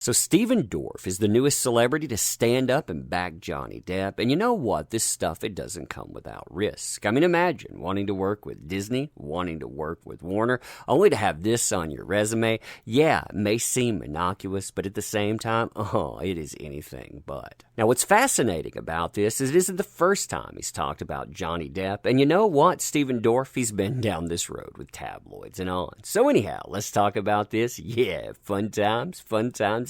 So Stephen Dorff is the newest celebrity to stand up and back Johnny Depp. And you know what? This stuff, it doesn't come without risk. I mean, imagine wanting to work with Disney, wanting to work with Warner, only to have this on your resume. Yeah, it may seem innocuous, but at the same time, it is anything but. Now, what's fascinating about this is it isn't the first time he's talked about Johnny Depp. And you know what? Stephen Dorff, he's been down this road with tabloids and on. So anyhow, let's talk about this. Yeah, fun times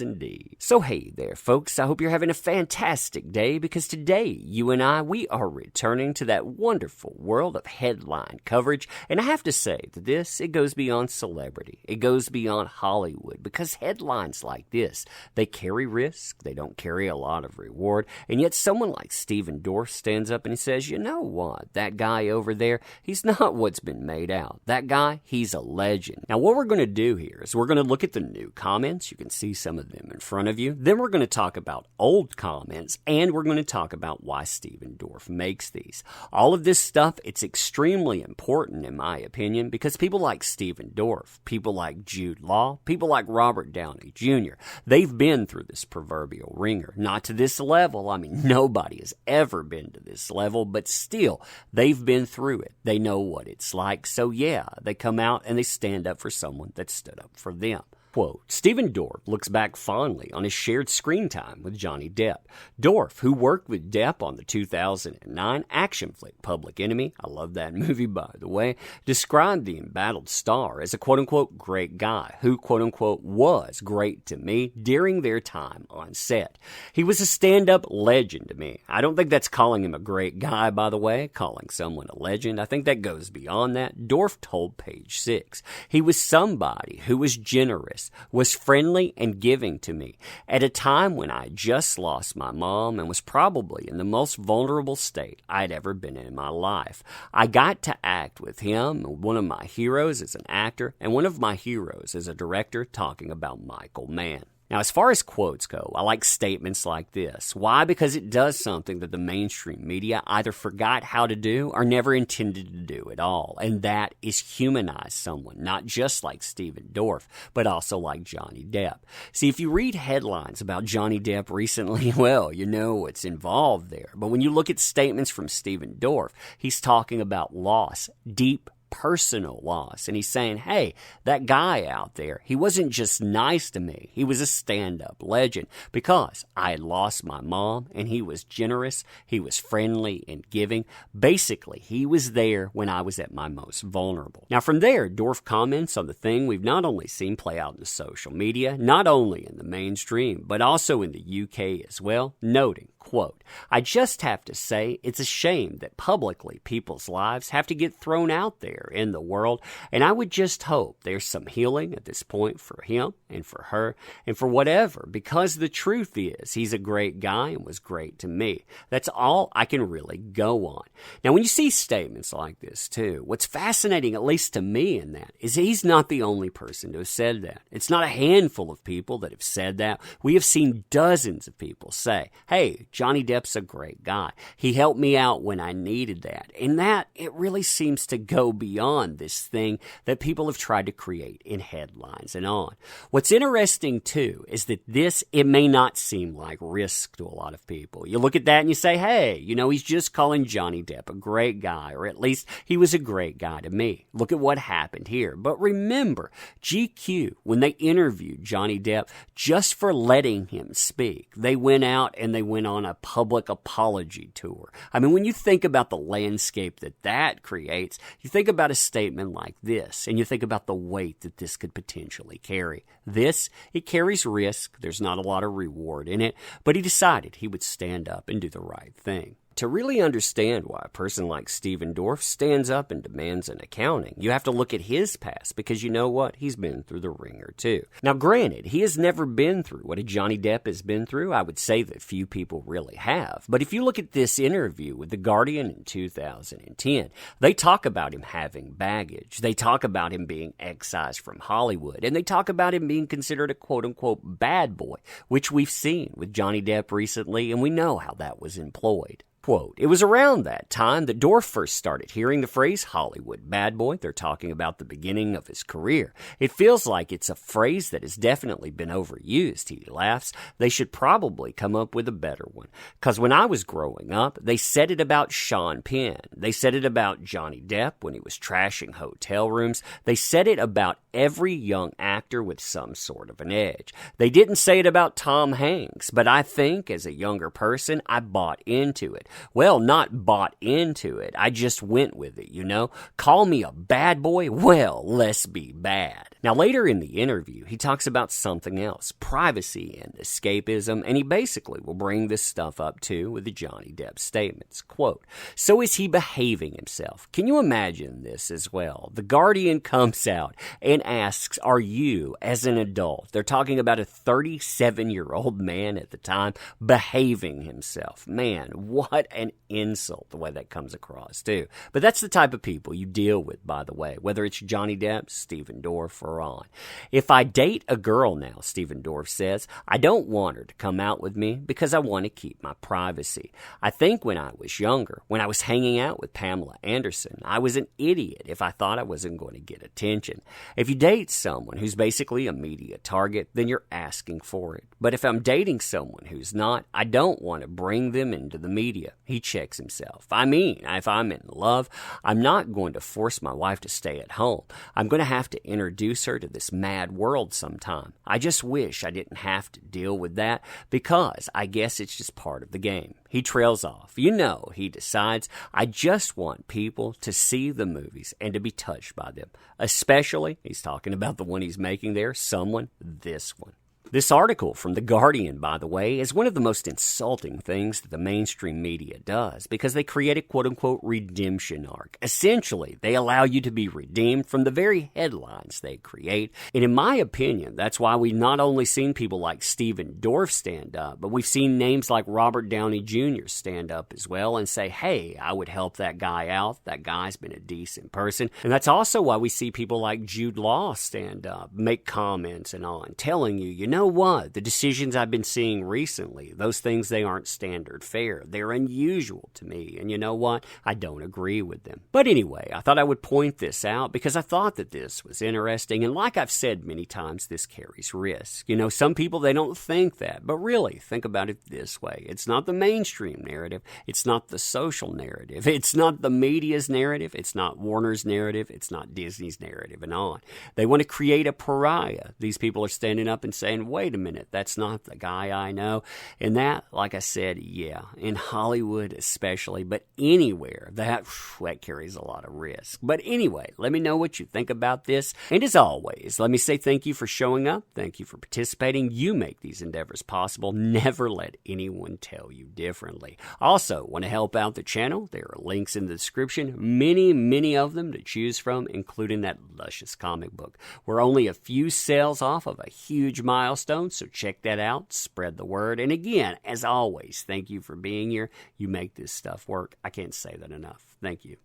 indeed. So hey there, folks. I hope you're having a fantastic day because today, you and I, we are returning to that wonderful world of headline coverage. And I have to say that it goes beyond celebrity. It goes beyond Hollywood because headlines like this, they carry risk. They don't carry a lot of reward. And yet someone like Stephen Dorff stands up and he says, you know what? That guy over there, he's not what's been made out. That guy, he's a legend. Now, what we're going to do here is we're going to look at the new comments. You can see some of them in front of you. Then we're going to talk about old comments, and we're going to talk about why Stephen Dorff makes these. All of this stuff, it's extremely important in my opinion because people like Stephen Dorff, people like Jude Law, people like Robert Downey Jr., they've been through this proverbial ringer. Not to this level. I mean, nobody has ever been to this level, but still, they've been through it. They know what it's like. So yeah, they come out and they stand up for someone that stood up for them. Quote, Stephen Dorff looks back fondly on his shared screen time with Johnny Depp. Dorff, who worked with Depp on the 2009 action flick Public Enemy, I love that movie by the way, described the embattled star as a quote-unquote great guy who quote-unquote was great to me during their time on set. He was a stand-up legend to me. I don't think that's calling him a great guy, by the way, calling someone a legend. I think that goes beyond that. Dorff told Page Six he was somebody who was generous, was friendly and giving to me at a time when I just lost my mom and was probably in the most vulnerable state I'd ever been in my life. I got to act with him, one of my heroes as an actor and one of my heroes as a director, talking about Michael Mann. Now, as far as quotes go, I like statements like this. Why? Because it does something that the mainstream media either forgot how to do or never intended to do at all, and that is humanize someone, not just like Stephen Dorff, but also like Johnny Depp. See, if you read headlines about Johnny Depp recently, well, you know what's involved there. But when you look at statements from Stephen Dorff, he's talking about loss, deep personal loss. And he's saying, hey, that guy out there, he wasn't just nice to me. He was a stand-up legend because I had lost my mom and he was generous. He was friendly and giving. Basically, he was there when I was at my most vulnerable. Now, from there, Dorff comments on the thing we've not only seen play out in the social media, not only in the mainstream, but also in the UK as well, noting, quote, I just have to say it's a shame that publicly people's lives have to get thrown out there in the world, and I would just hope there's some healing at this point for him and for her and for whatever, because the truth is he's a great guy and was great to me. That's all I can really go on. Now, when you see statements like this too, what's fascinating, at least to me in that, is he's not the only person to have said that. It's not a handful of people that have said that. We have seen dozens of people say, hey, Johnny Depp's a great guy. He helped me out when I needed that. And that, it really seems to go beyond this thing that people have tried to create in headlines and on. What's interesting, too, is that it may not seem like risk to a lot of people. You look at that and you say, hey, he's just calling Johnny Depp a great guy, or at least he was a great guy to me. Look at what happened here. But remember, GQ, when they interviewed Johnny Depp just for letting him speak, they went out and they went on a public apology tour. I mean, when you think about the landscape that creates, you think about a statement like this, and you think about the weight that this could potentially carry. It carries risk. There's not a lot of reward in it, but he decided he would stand up and do the right thing. To really understand why a person like Stephen Dorff stands up and demands an accounting, you have to look at his past because you know what? He's been through the ringer too. Now, granted, he has never been through what a Johnny Depp has been through. I would say that few people really have. But if you look at this interview with The Guardian in 2010, they talk about him having baggage. They talk about him being excised from Hollywood. And they talk about him being considered a quote-unquote bad boy, which we've seen with Johnny Depp recently, and we know how that was employed. Quote, it was around that time that Dorff first started hearing the phrase Hollywood bad boy. They're talking about the beginning of his career. It feels like it's a phrase that has definitely been overused, he laughs. They should probably come up with a better one. Because when I was growing up, they said it about Sean Penn. They said it about Johnny Depp when he was trashing hotel rooms. They said it about every young actor with some sort of an edge. They didn't say it about Tom Hanks, but I think as a younger person, I bought into it. Well, not bought into it. I just went with it, you know? Call me a bad boy? Well, let's be bad. Now, later in the interview, he talks about something else, privacy and escapism, and he basically will bring this stuff up too with the Johnny Depp statements. Quote, so is he behaving himself? Can you imagine this as well? The Guardian comes out and asks, are you, as an adult, they're talking about a 37-year-old man at the time, behaving himself? Man, what an insult the way that comes across, too. But that's the type of people you deal with, by the way, whether it's Johnny Depp, Stephen Dorff, or on. If I date a girl now, Stephen Dorff says, I don't want her to come out with me because I want to keep my privacy. I think when I was younger, when I was hanging out with Pamela Anderson, I was an idiot if I thought I wasn't going to get attention. If you date someone who's basically a media target, then you're asking for it. But if I'm dating someone who's not, I don't want to bring them into the media. He checks himself. I mean, if I'm in love, I'm not going to force my wife to stay at home. I'm going to have to introduce her to this mad world sometime. I just wish I didn't have to deal with that because I guess it's just part of the game. He trails off. You know, he decides, I just want people to see the movies and to be touched by them. Especially, he's talking about the one he's making there, this one. This article from The Guardian, by the way, is one of the most insulting things that the mainstream media does because they create a quote-unquote redemption arc. Essentially, they allow you to be redeemed from the very headlines they create. And in my opinion, that's why we've not only seen people like Stephen Dorff stand up, but we've seen names like Robert Downey Jr. stand up as well and say, hey, I would help that guy out. That guy's been a decent person. And that's also why we see people like Jude Law stand up, make comments and on, telling you, you know what? The decisions I've been seeing recently, those things, they aren't standard fare. They're unusual to me. And you know what? I don't agree with them. But anyway, I thought I would point this out because I thought that this was interesting. And like I've said many times, this carries risk. You know, some people, they don't think that. But really, think about it this way. It's not the mainstream narrative. It's not the social narrative. It's not the media's narrative. It's not Warner's narrative. It's not Disney's narrative and on. They want to create a pariah. These people are standing up and saying, wait a minute, that's not the guy I know. And that, like I said, yeah, in Hollywood especially, but anywhere, that carries a lot of risk. But anyway, let me know what you think about this. And as always, let me say thank you for showing up. Thank you for participating. You make these endeavors possible. Never let anyone tell you differently. Also, want to help out the channel? There are links in the description, many of them to choose from, including that luscious comic book. We're only a few sales off of a huge milestone, so check that out, spread the word. And again, as always, thank you for being here. You make this stuff work. I can't say that enough. Thank you.